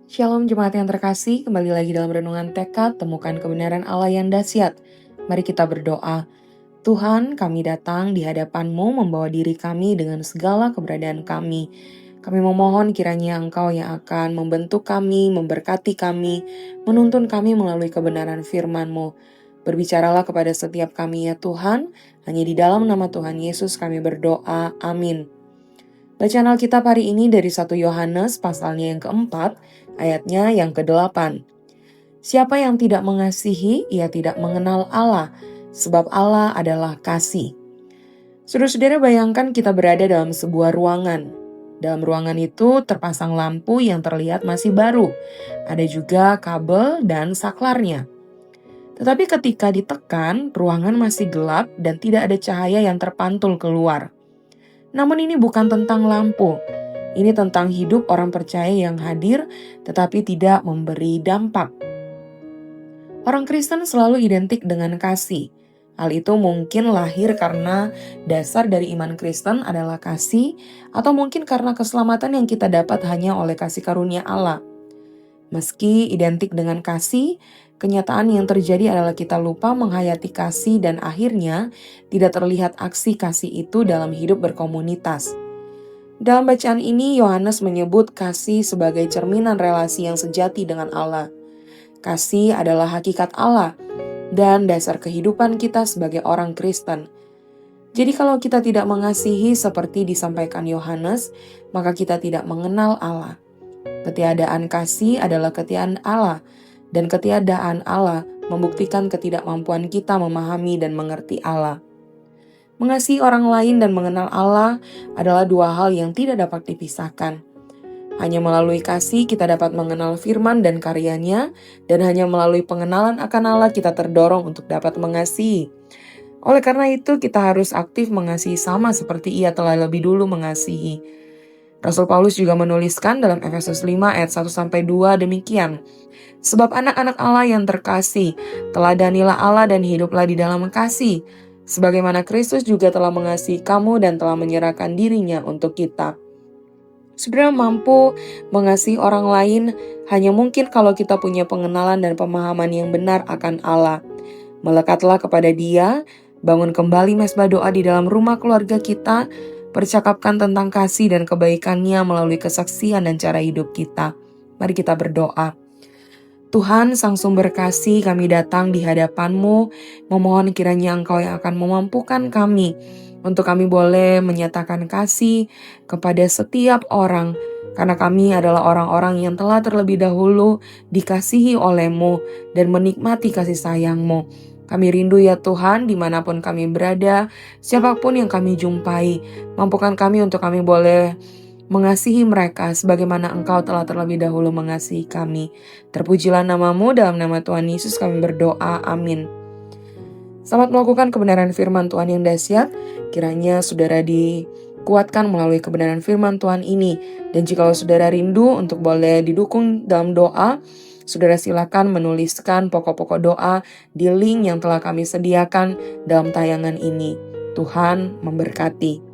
Shalom jemaat yang terkasih, kembali lagi dalam Renungan Tekad, temukan kebenaran Allah yang dahsyat. Mari kita berdoa. Tuhan, kami datang di hadapan-Mu membawa diri kami dengan segala keberadaan kami. Kami memohon kiranya Engkau yang akan membentuk kami, memberkati kami, menuntun kami melalui kebenaran firman-Mu. Berbicaralah kepada setiap kami ya Tuhan, hanya di dalam nama Tuhan Yesus kami berdoa, amin. Bacaan Alkitab hari ini dari 1 Yohanes pasalnya yang keempat, ayatnya yang ke-8. Siapa yang tidak mengasihi, ia tidak mengenal Allah, sebab Allah adalah kasih. Saudara-saudara, bayangkan kita berada dalam sebuah ruangan. Dalam ruangan itu terpasang lampu yang terlihat masih baru. Ada juga kabel dan saklarnya. Tetapi ketika ditekan, ruangan masih gelap dan tidak ada cahaya yang terpantul keluar. Namun ini bukan tentang lampu. Ini tentang hidup orang percaya yang hadir tetapi tidak memberi dampak. Orang Kristen selalu identik dengan kasih. Hal itu mungkin lahir karena dasar dari iman Kristen adalah kasih, atau mungkin karena keselamatan yang kita dapat hanya oleh kasih karunia Allah. Meski identik dengan kasih, kenyataan yang terjadi adalah kita lupa menghayati kasih dan akhirnya tidak terlihat aksi kasih itu dalam hidup berkomunitas. Dalam bacaan ini, Yohanes menyebut kasih sebagai cerminan relasi yang sejati dengan Allah. Kasih adalah hakikat Allah dan dasar kehidupan kita sebagai orang Kristen. Jadi kalau kita tidak mengasihi seperti disampaikan Yohanes, maka kita tidak mengenal Allah. Ketiadaan kasih adalah ketiadaan Allah, dan ketiadaan Allah membuktikan ketidakmampuan kita memahami dan mengerti Allah. Mengasihi orang lain dan mengenal Allah adalah dua hal yang tidak dapat dipisahkan. Hanya melalui kasih kita dapat mengenal firman dan karyanya, dan hanya melalui pengenalan akan Allah kita terdorong untuk dapat mengasihi. Oleh karena itu kita harus aktif mengasihi sama seperti Ia telah lebih dulu mengasihi. Rasul Paulus juga menuliskan dalam Efesus 5 ayat 1-2 demikian. Sebab anak-anak Allah yang terkasih, teladanilah Allah dan hiduplah di dalam kasih, sebagaimana Kristus juga telah mengasihi kamu dan telah menyerahkan dirinya untuk kita. Saudara, mampu mengasihi orang lain hanya mungkin kalau kita punya pengenalan dan pemahaman yang benar akan Allah. Melekatlah kepada Dia, bangun kembali mezbah doa di dalam rumah keluarga kita, percakapkan tentang kasih dan kebaikannya melalui kesaksian dan cara hidup kita. Mari kita berdoa. Tuhan, Sang Sumber Kasih, kami datang di hadapan-Mu, memohon kiranya Engkau yang akan memampukan kami, untuk kami boleh menyatakan kasih kepada setiap orang, karena kami adalah orang-orang yang telah terlebih dahulu dikasihi oleh-Mu, dan menikmati kasih sayang-Mu. Kami rindu ya Tuhan, dimanapun kami berada, siapapun yang kami jumpai, mampukan kami untuk kami boleh mengasihi mereka sebagaimana Engkau telah terlebih dahulu mengasihi kami. Terpujilah nama-Mu, dalam nama Tuhan Yesus kami berdoa, amin. Selamat melakukan kebenaran firman Tuhan yang dahsyat. Kiranya saudara dikuatkan melalui kebenaran firman Tuhan ini. Dan jika saudara rindu untuk boleh didukung dalam doa, saudara silakan menuliskan pokok-pokok doa di link yang telah kami sediakan dalam tayangan ini. Tuhan memberkati.